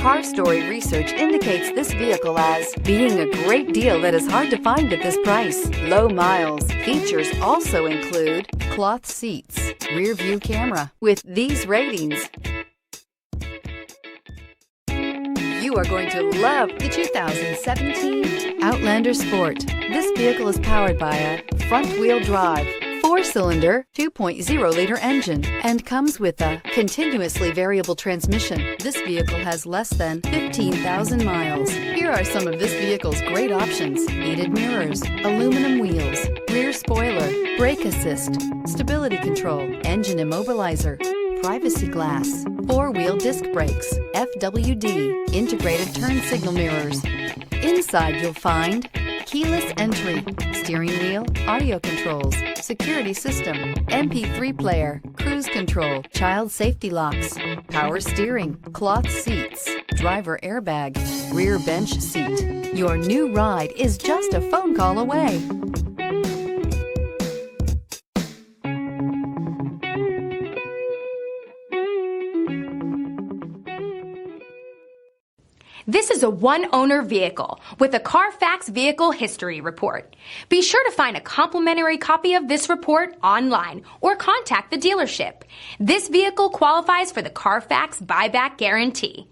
Car Story research indicates this vehicle as being a great deal that is hard to find at this price. Low miles. Features also include cloth seats, rear view camera. With these ratings, you are going to love the 2017 Outlander Sport. This vehicle is powered by a front-wheel drive, 4-cylinder, 2.0-liter engine, and comes with a continuously variable transmission. This vehicle has less than 15,000 miles. Here are some of this vehicle's great options: heated mirrors, aluminum wheels, rear spoiler, brake assist, stability control, engine immobilizer, privacy glass, 4-wheel disc brakes, FWD, integrated turn signal mirrors. Inside you'll find keyless entry, steering wheel audio controls, security system, MP3 player, cruise control, child safety locks, power steering, cloth seats, driver airbag, rear bench seat. Your new ride is just a phone call away. This is a one-owner vehicle with a CARFAX Vehicle History Report. Be sure to find a complimentary copy of this report online or contact the dealership. This vehicle qualifies for the CARFAX Buyback Guarantee.